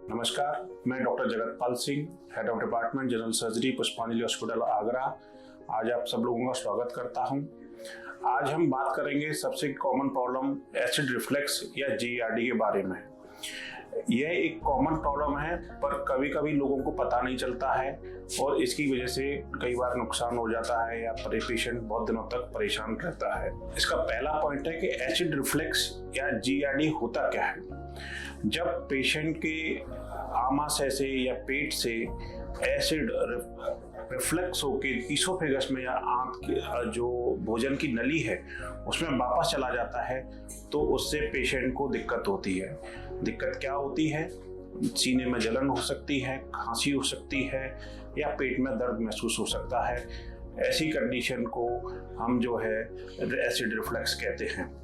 नमस्कार, मैं doctor Jagatpal Singh, head of department general surgery, पुष्पांजलि हॉस्पिटल आगरा। आज आप सब लोगों का स्वागत करता हूं। आज हम बात करेंगे सबसे कॉमन प्रॉब्लम एसिड रिफ्लेक्स या जीईआरडी के बारे में। यह एक कॉमन प्रॉब्लम है, पर कभी कभी लोगों को पता नहीं चलता है और इसकी वजह से कई बार नुकसान हो जाता है या पेशेंट बहुत दिनों तक परेशान रहता है। इसका पहला पॉइंट है कि एसिड रिफ्लेक्स या जीईआरडी होता क्या है। जब पेशेंट के आमाशय से या पेट से एसिड रिफ्लेक्स होके ईसोफेगस में या आंत के जो भोजन की नली है उसमें वापस चला जाता है, तो उससे पेशेंट को दिक्कत होती है। दिक्कत क्या होती है? सीने में जलन हो सकती है, खांसी हो सकती है या पेट में दर्द महसूस हो सकता है। ऐसी कंडीशन को हम जो है एसिड रिफ्लेक्स कहते हैं।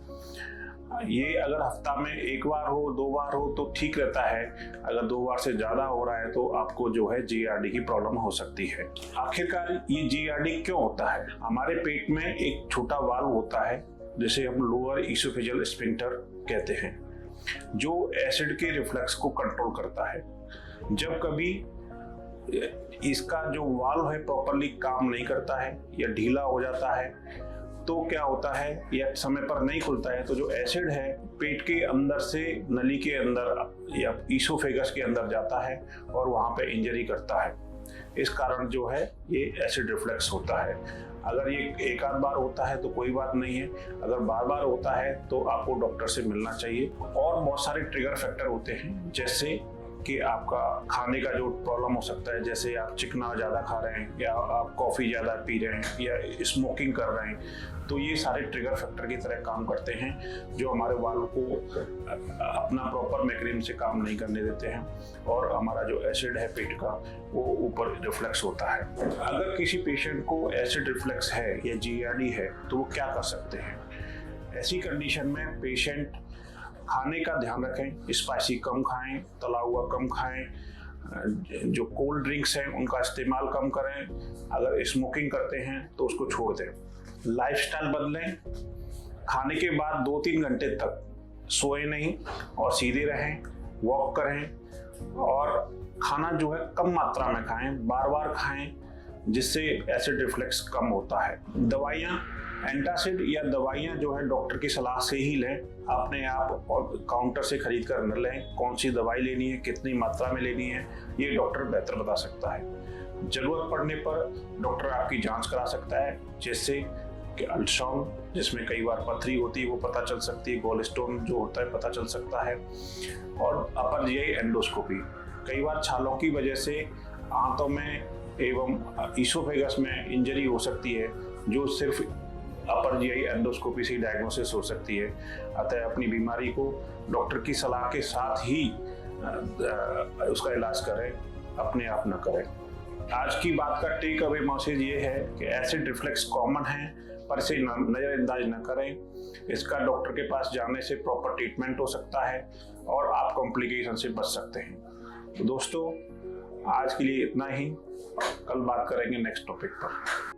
ये अगर हफ्ता में एक बार हो, दो बार हो तो ठीक रहता है। अगर दो बार से ज्यादा हो रहा है तो आपको जो है जीईआरडी की प्रॉब्लम हो सकती है। आखिरकार ये जीईआरडी क्यों होता है? हमारे पेट में एक छोटा वाल्व होता है जिसे हम लोअर ईसोफेजियल स्फिंक्टर कहते हैं, जो एसिड के रिफ्लेक्स को कंट्रोल करता है। जब कभी इसका जो वाल्व है प्रॉपरली काम नहीं करता है या ढीला हो जाता है तो क्या होता है, या समय पर नहीं खुलता है, तो जो एसिड है पेट के अंदर से नली के अंदर या ईसोफेगस के अंदर जाता है और वहां पे इंजरी करता है। इस कारण जो है ये एसिड रिफ्लेक्स होता है। अगर ये एक आध बार होता है तो कोई बात नहीं है, अगर बार बार होता है तो आपको डॉक्टर से मिलना चाहिए। और बहुत सारे ट्रिगर फैक्टर होते हैं, जैसे कि आपका खाने का जो प्रॉब्लम हो सकता है, जैसे आप चिकना ज़्यादा खा रहे हैं या आप कॉफ़ी ज़्यादा पी रहे हैं या स्मोकिंग कर रहे हैं, तो ये सारे ट्रिगर फैक्टर की तरह काम करते हैं जो हमारे वाल्व को अपना प्रॉपर मैकेनिज्म से काम नहीं करने देते हैं और हमारा जो एसिड है पेट का वो ऊपर रिफ्लेक्स होता है। अगर किसी पेशेंट को एसिड रिफ्लेक्स है या जीईआरडी है तो वो क्या कर सकते हैं? ऐसी कंडीशन में पेशेंट खाने का ध्यान रखें, स्पाइसी कम खाएं, तला हुआ कम खाएं, जो कोल्ड ड्रिंक्स हैं उनका इस्तेमाल कम करें, अगर स्मोकिंग करते हैं तो उसको छोड़ दें। लाइफस्टाइल बदलें, खाने के बाद 2-3 घंटे तक सोए नहीं और सीधे रहें, वॉक करें और खाना जो है कम मात्रा में खाएं, बार बार खाएं, जिससे एसिड रिफ्लेक्स कम होता है। दवाइयाँ, एंटासिड या दवाइयाँ जो है डॉक्टर की सलाह से ही लें, अपने आप और काउंटर से खरीद कर न लें। कौन सी दवाई लेनी है, कितनी मात्रा में लेनी है, ये डॉक्टर बेहतर बता सकता है। जरूरत पड़ने पर डॉक्टर आपकी जांच करा सकता है, जैसे कि अल्ट्रासाउंड, जिसमें कई बार पथरी होती है वो पता चल सकती है, गॉलस्टोन जो होता है पता चल सकता है, और अपर जीआई एंडोस्कोपी। कई बार छालों की वजह से आंतों में एवं ईसोफेगस में इंजरी हो सकती है, जो सिर्फ अपर जीआई एंडोस्कोपी से डायग्नोसिस हो सकती है। अतः अपनी बीमारी को डॉक्टर की सलाह के साथ ही उसका इलाज करें, अपने आप न करें। आज की बात का टेक अवे मैसेज ये है कि एसिड रिफ्लेक्स कॉमन है, पर इसे नजरअंदाज न करें। इसका डॉक्टर के पास जाने से प्रॉपर ट्रीटमेंट हो सकता है और आप कॉम्प्लिकेशन से बच सकते हैं। तो दोस्तों, आज के लिए इतना ही। कल बात करेंगे नेक्स्ट टॉपिक पर।